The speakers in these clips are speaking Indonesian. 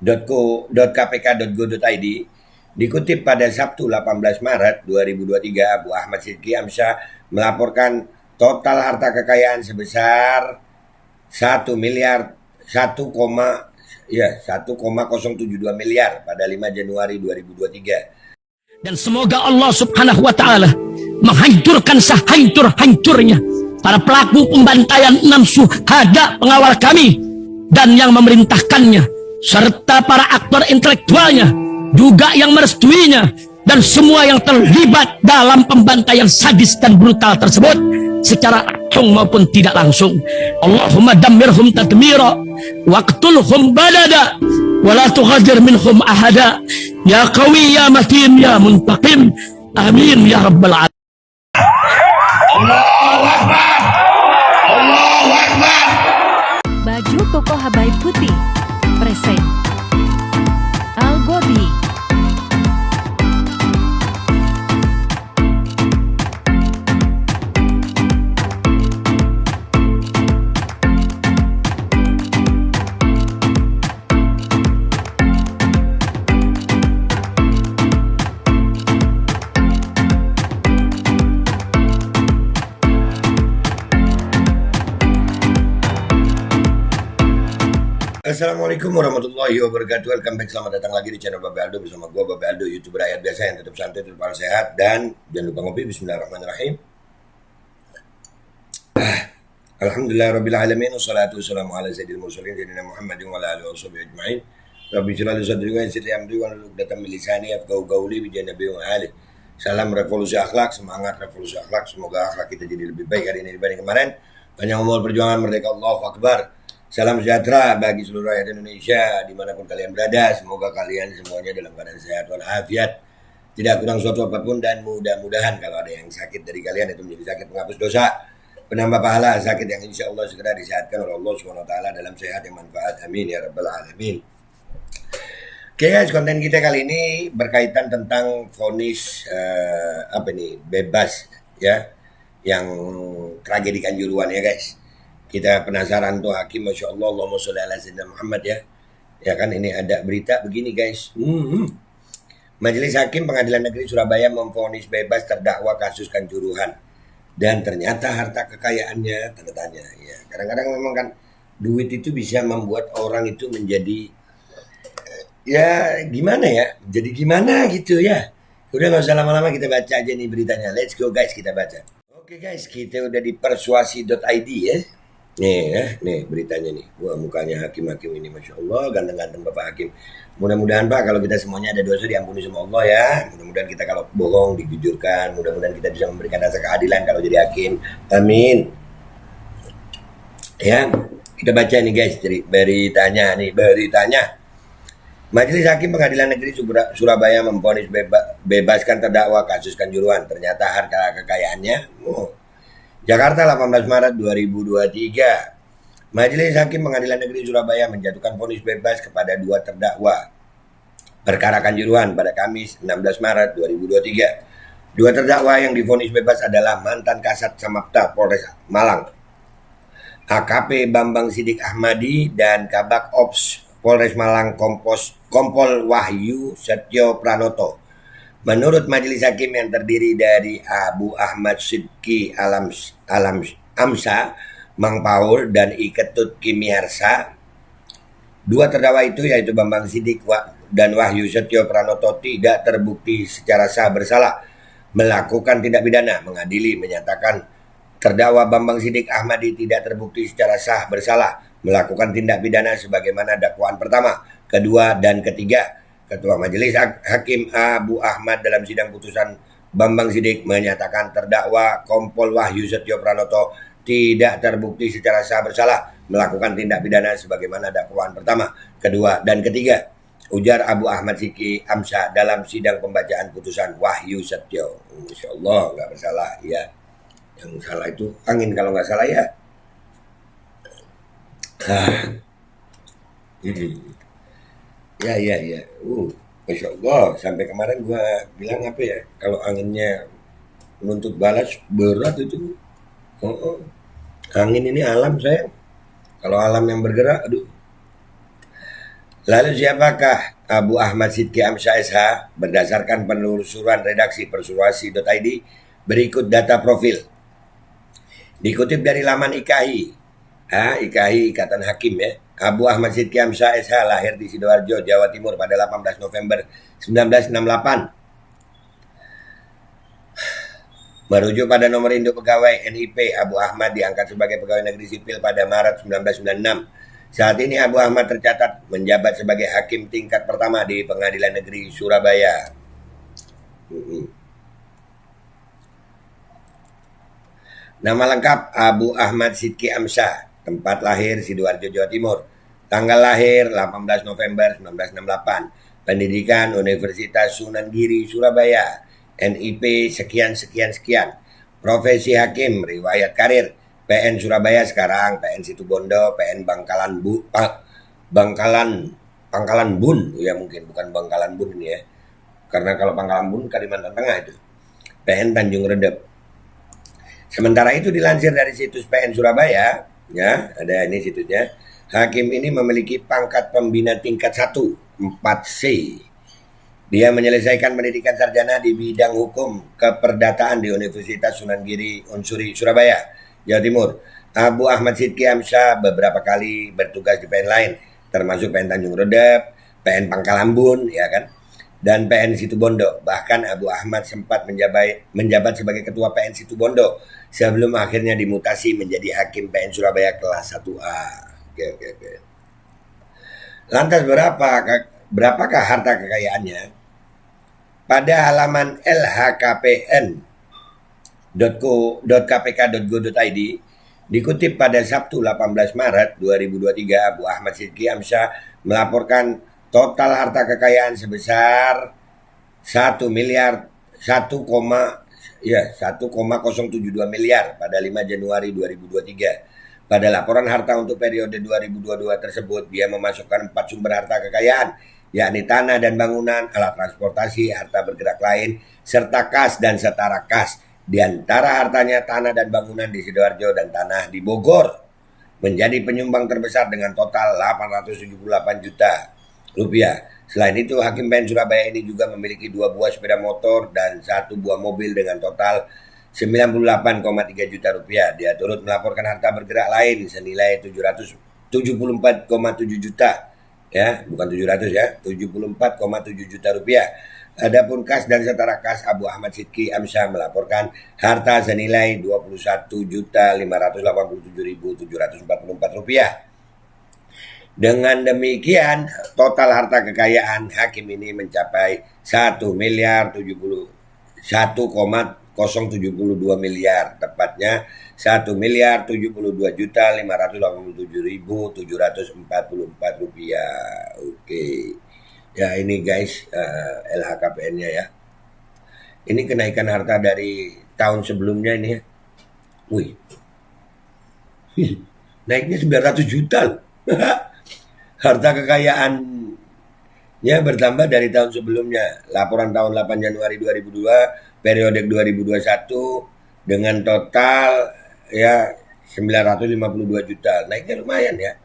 .kpk.go.id dikutip pada Sabtu 18 Maret 2023, Abu Ahmad Sidki Amsyah melaporkan total harta kekayaan sebesar 1 miliar 1,072 miliar pada 5 Januari 2023. Dan semoga Allah Subhanahu wa Ta'ala menghancurkan sehancur-hancurnya para pelaku pembantaian 6 syuhada pengawal kami dan yang memerintahkannya, serta para aktor intelektualnya juga yang merestuinya, dan semua yang terlibat dalam pembantaian sadis dan brutal tersebut secara langsung maupun tidak langsung. Allahumma dammirhum tadmira waqtulhum balada wala tughadir minhum ahada ya qawi ya matin ya muntaqim, amin ya rabbal alamin. Allahu Akbar, Allahu Akbar. Baju koko Habaib Putih present Al Gobi. Assalamualaikum warahmatullahi wabarakatuh. Welcome back, selamat datang lagi di channel Babe Aldo bersama gua Babe Aldo, YouTuber rakyat biasa yang tetap santai, tetap sehat, dan jangan lupa ngopi. Bismillahirrahmanirrahim. Alhamdulillah rabbil alamin, wassalatu wassalamu ala sayyidil mursalin sayyidina Muhammadin wa ala alihi washabihi ajmain. Rabbi shrah li sadri wa yassir li amri wa hlul 'uqdatam min lisani yafqahu qawli bi janabi wa ali. Salam revolusi akhlak, semangat revolusi akhlak. Semoga akhlak kita jadi lebih baik hari ini dibanding kemarin. Panjang umur, perjuangan, merdeka, Allahu Akbar. Salam sejahtera bagi seluruh rakyat Indonesia dimanapun kalian berada. Semoga kalian semuanya dalam keadaan sehat walafiat, tidak kurang suatu apapun, dan mudah-mudahan kalau ada yang sakit dari kalian itu menjadi sakit penghapus dosa, penambah pahala, sakit yang insya Allah segera disehatkan oleh Allah SWT dalam sehat yang manfaat. Amin ya rabbal alamin. Oke guys, konten kita kali ini berkaitan tentang vonis bebas ya, yang tragedi Kanjuruhan ya guys. Kita penasaran tuh hakim, Masya Allah, Allahumma sholli ala sayyidina Muhammad ya. Ya kan, ini ada berita begini guys. Majelis Hakim Pengadilan Negeri Surabaya memvonis bebas terdakwa kasus Kanjuruhan. Dan ternyata harta kekayaannya tanda tanya. Ya, kadang-kadang memang kan duit itu bisa membuat orang itu menjadi ya gimana ya, jadi gimana gitu ya. Udah gak usah lama-lama, kita baca aja nih beritanya. Let's go guys, kita baca. Oke guys, kita udah di persuasi.id ya. Nih beritanya nih. Wah, mukanya hakim-hakim ini Masya Allah, ganteng-ganteng Bapak Hakim. Mudah-mudahan Pak, kalau kita semuanya ada dosa diampuni sama Allah ya. Mudah-mudahan kita kalau bohong dijujurkan. Mudah-mudahan kita bisa memberikan rasa keadilan kalau jadi hakim. Amin. Ya, kita baca nih guys beritanya nih, beritanya. Majelis Hakim Pengadilan Negeri Surabaya memvonis bebaskan terdakwa kasus Kanjuruhan. Ternyata harta kekayaannya Jakarta 18 Maret 2023. Majelis Hakim Pengadilan Negeri Surabaya menjatuhkan vonis bebas kepada 2 terdakwa perkara Kanjuruhan pada Kamis 16 Maret 2023. 2 terdakwa yang divonis bebas adalah mantan Kasat Samapta Polres Malang, AKP Bambang Sidik Ahmadi, dan Kabak Ops Polres Malang Kompol Wahyu Setyo Pranoto. Menurut majelis hakim yang terdiri dari Abu Ahmad Sidki Amsyah, Mang Paul, dan Iketut Kimiarsa, 2 terdakwa itu yaitu Bambang Sidik dan Wahyu Setyo Pranoto tidak terbukti secara sah bersalah melakukan tindak pidana. Mengadili menyatakan terdakwa Bambang Sidik Ahmadi tidak terbukti secara sah bersalah melakukan tindak pidana sebagaimana dakwaan pertama, kedua, dan ketiga. Ketua Majelis Hakim Abu Ahmad dalam sidang putusan Bambang Sidik menyatakan terdakwa Kompol Wahyu Setyo Pranoto tidak terbukti secara sah bersalah melakukan tindak pidana sebagaimana dakwaan pertama, kedua, dan ketiga. Ujar Abu Ahmad Sidki Amsyah dalam sidang pembacaan putusan Wahyu Setyo. Masya Allah, nggak bersalah ya. Yang salah itu angin kalau nggak salah ya. Ya. Masya Allah, sampai kemarin gua bilang apa ya, kalau anginnya menuntut balas berat itu. Angin ini alam sayang. Kalau alam yang bergerak, aduh. Lalu siapakah Abu Ahmad Sidki Amsyah SH? Berdasarkan penelusuran redaksi persuasi.id, berikut data profil. Dikutip dari laman IKHI, IKHI Ikatan Hakim ya. Abu Ahmad Sidki Amsyah SH lahir di Sidoarjo, Jawa Timur pada 18 November 1968. Merujuk pada nomor induk pegawai NIP, Abu Ahmad diangkat sebagai pegawai negeri sipil pada Maret 1996. Saat ini Abu Ahmad tercatat menjabat sebagai hakim tingkat pertama di Pengadilan Negeri Surabaya. Nama lengkap Abu Ahmad Sidki Amsyah, tempat lahir Sidoarjo, Jawa Timur. Tanggal lahir 18 November 1968. Pendidikan Universitas Sunan Giri Surabaya. NIP sekian. Profesi hakim, riwayat karir, PN Surabaya sekarang, PN Situbondo, PN Pangkalan Bun, ya mungkin bukan Bangkalan Bun ini ya. Karena kalau Pangkalan Bun Kalimantan Tengah itu. PN Tanjung Redep. Sementara itu dilansir dari situs PN Surabaya, ya, ada ini situsnya. Hakim ini memiliki pangkat pembina tingkat 1, 4C. Dia menyelesaikan pendidikan sarjana di bidang hukum keperdataan di Universitas Sunan Giri Unsuri Surabaya, Jawa Timur. Abu Ahmad Sidki Amsyah beberapa kali bertugas di PN lain, termasuk PN Tanjung Redep, PN Pangkalambun, ya kan, dan PN Situbondo. Bahkan Abu Ahmad sempat menjabat sebagai ketua PN Situbondo sebelum akhirnya dimutasi menjadi hakim PN Surabaya kelas 1A. Oke. Lantas berapakah harta kekayaannya? Pada halaman lhkpn.kpk.go.id dikutip pada Sabtu 18 Maret 2023, Abu Ahmad Sidki Amsyah melaporkan total harta kekayaan sebesar 1,072 miliar pada 5 Januari 2023. Pada laporan harta untuk periode 2022 tersebut, dia memasukkan 4 sumber harta kekayaan, yakni tanah dan bangunan, alat transportasi, harta bergerak lain, serta kas dan setara kas. Di antara hartanya tanah dan bangunan di Sidoarjo dan tanah di Bogor menjadi penyumbang terbesar dengan total 878 juta rupiah. Selain itu, Hakim PN Surabaya ini juga memiliki 2 buah sepeda motor dan 1 buah mobil dengan total 98,3 juta rupiah. Dia turut melaporkan harta bergerak lain senilai 774,7 juta. Ya, bukan 700 ya, 74,7 juta rupiah. Adapun kas dan setara kas, Abu Ahmad Sidki Amsyah melaporkan harta senilai 21.587.744 rupiah. Dengan demikian, total harta kekayaan hakim ini mencapai 1.072 miliar, tepatnya 1.072.587.744 rupiah. Oke. Ya ini guys, LHKPN-nya ya. Ini kenaikan harta dari tahun sebelumnya ini ya. Wih. Naiknya 900 juta loh. Harta kekayaannya bertambah dari tahun sebelumnya. Laporan tahun 8 Januari 2002, periode 2021 dengan total ya 952 juta. Naiknya lumayan ya.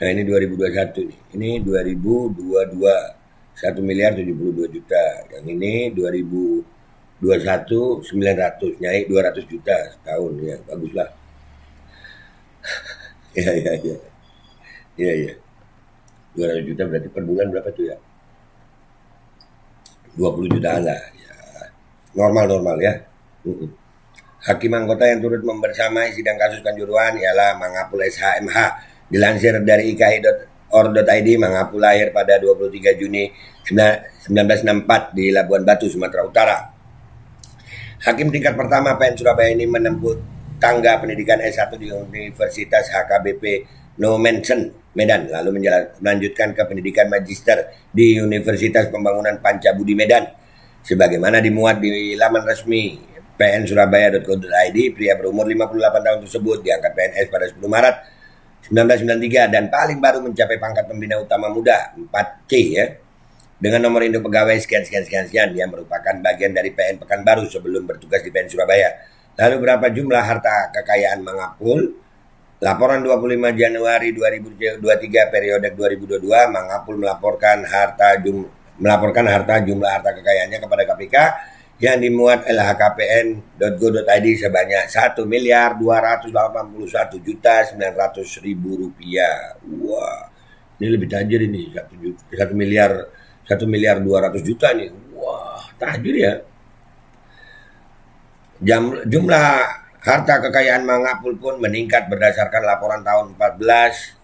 Nah ini 2021 nih. Ini 2022 1.072 juta. Yang ini 2021 900, naik 200 juta setahun ya. Baguslah. Ya. 200 juta berarti per bulan berapa tuh ya? 20 jutaan lah ya. Normal ya. Hakim anggota yang turut membersamai sidang kasus Kanjuruhan ialah Mangapul SHMH. Dilansir dari ikhi.or.id, Mangapul lahir pada 23 Juni 1964 di Labuan Batu, Sumatera Utara. Hakim tingkat pertama PN Surabaya ini menempuh tangga pendidikan S1 di Universitas HKBP No Mention, Medan, lalu melanjutkan ke pendidikan magister di Universitas Pembangunan Pancabudi Medan. Sebagaimana dimuat di laman resmi pnsurabaya.co.id, pria berumur 58 tahun tersebut diangkat PNS pada 10 Maret 1993 dan paling baru mencapai pangkat pembina utama muda 4C ya. Dengan nomor induk pegawai sekian. Dia merupakan bagian dari PN Pekanbaru sebelum bertugas di PN Surabaya. Lalu berapa jumlah harta kekayaan Mangapul? Laporan 25 Januari 2023 periode 2022 Mangapul melaporkan harta jumlah harta kekayaannya kepada KPK yang dimuat lhkpn.go.id sebanyak 1.281.900.000 rupiah. Wah, ini lebih tajir ini 1 miliar 200 juta nih. Wah, tajir ya. Jumlah harta kekayaan Mangapul pun meningkat berdasarkan laporan tahun 14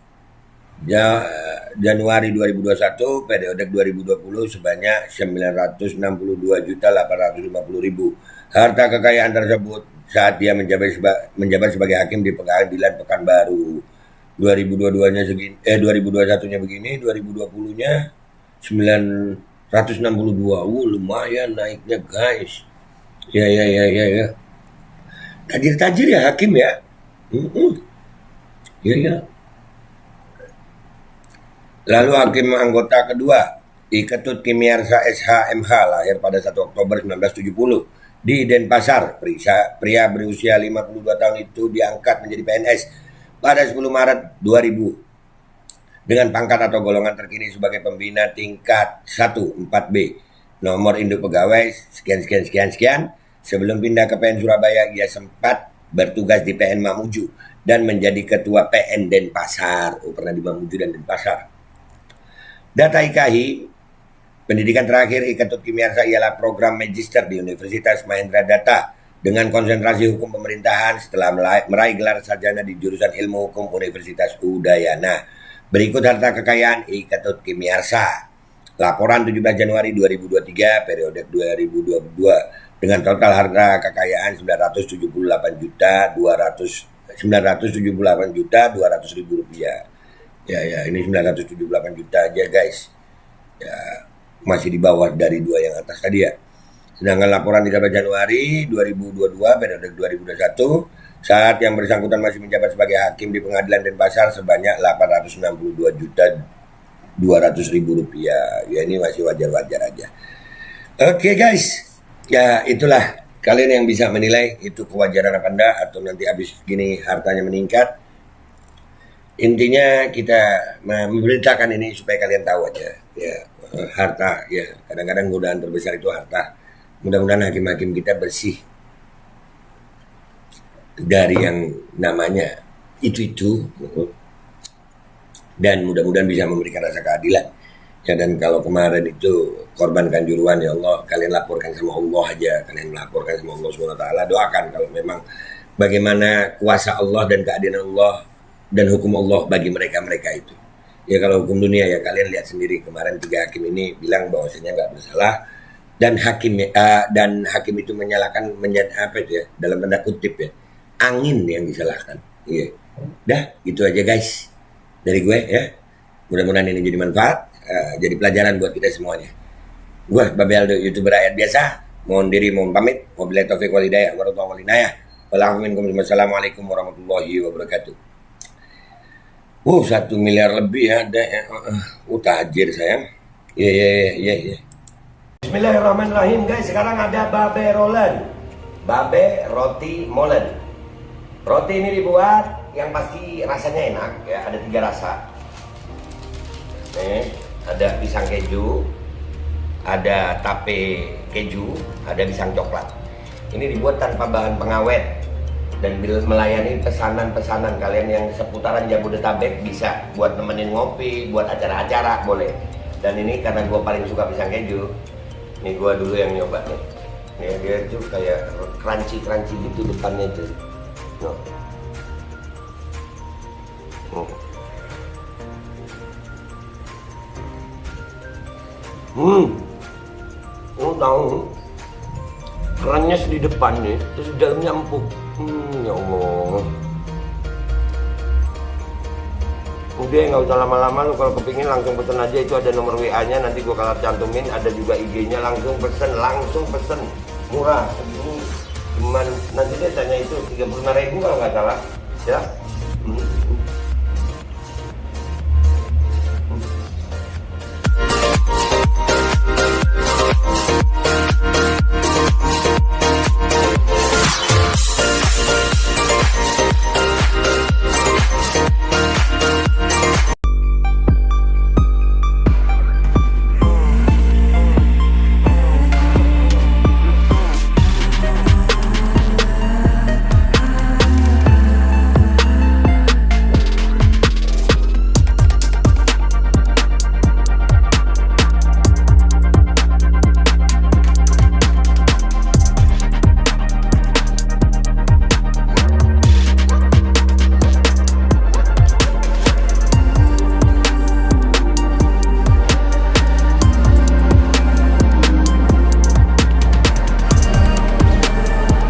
Januari 2021 periode 2020 sebanyak 962.850.000. Harta kekayaan tersebut saat dia menjabat sebagai hakim di Pengadilan Pekanbaru. 2022-nya segini, 2021-nya begini, 2020-nya 962. Lumayan naiknya, guys. Ya. Tajir-tajir ya hakim ya. Ya. Lalu hakim anggota kedua, Iketut Kimiarsa SH.MH lahir pada 1 Oktober 1970 di Denpasar. Pria berusia 52 tahun itu diangkat menjadi PNS pada 10 Maret 2000 dengan pangkat atau golongan terkini sebagai pembina tingkat 1 4B. Nomor induk pegawai sekian. Sebelum pindah ke PN Surabaya, ia sempat bertugas di PN Mamuju dan menjadi ketua PN Denpasar. Pernah di Mamuju dan Denpasar. Data IKHI, pendidikan terakhir Iketut Kimiarsa ialah program Magister di Universitas Mahendra Data dengan konsentrasi hukum pemerintahan setelah meraih gelar sarjana di jurusan Ilmu Hukum Universitas Udayana. Berikut harta kekayaan Iketut Kimiarsa. Laporan 17 Januari 2023 periode 2022 dengan total harta kekayaan 978.200.000 rupiah. Ya, ini 978 juta aja, guys. Ya, masih di bawah dari dua yang atas tadi ya. Sedangkan laporan 13 Januari 2022 periode 2021 saat yang bersangkutan masih menjabat sebagai hakim di Pengadilan Denpasar sebanyak 862.200.000 rupiah. Ya, ini masih wajar-wajar aja. Oke, guys. Ya, itulah kalian yang bisa menilai itu kewajaran apa enggak atau nanti habis gini hartanya meningkat. Intinya kita memberitakan ini supaya kalian tahu aja ya, harta ya, kadang-kadang godaan terbesar itu harta. Mudah-mudahan hakim-hakim kita bersih dari yang namanya itu dan mudah-mudahan bisa memberikan rasa keadilan. Ya, dan kalau kemarin itu korban Kanjuruhan, ya Allah, kalian laporkan sama Allah aja, kalian laporkan sama Allah SWT. Doakan kalau memang bagaimana kuasa Allah dan keadilan Allah dan hukum Allah bagi mereka-mereka itu. Ya, kalau hukum dunia ya kalian lihat sendiri, kemarin 3 hakim ini bilang bahwasanya nggak bersalah dan hakim itu menyalahkan dalam tanda kutip ya, angin yang disalahkan. Iya. Dah, gitu aja guys dari gue ya. Mudah-mudahan ini jadi manfaat, jadi pelajaran buat kita semuanya. Gue Babe Aldo, YouTuber rakyat biasa. Mohon pamit. Wabillahi taufiq wal hidayah. Wassalamualaikum warahmatullahi wabarakatuh. 1 miliar lebih ada ya. Tajir sayang. Iya. Bismillahirrahmanirrahim guys. Sekarang ada Babe Rolen, Babe Roti Molen. Roti ini dibuat yang pasti rasanya enak ya. Ada 3 rasa. Ada pisang keju, ada tape keju, ada pisang coklat. Ini dibuat tanpa bahan pengawet dan melayani pesanan-pesanan kalian yang seputaran Jabodetabek, bisa buat nemenin ngopi, buat acara-acara boleh. Dan ini karena gue paling suka pisang keju, ini gue dulu yang nyoba nih. Nih dia tuh kayak crunchy gitu depannya tuh. Tahu kerannya di depan nih, terus di dalamnya empuk. Ya Allah. Udah nggak usah lama-lama, lu kalau kepingin langsung pesen aja, itu ada nomor WA-nya, nanti gua kalau cantumin, ada juga IG-nya, langsung pesen, murah. Segini cuman nanti dia tanya itu 35.000 kalau nggak salah ya.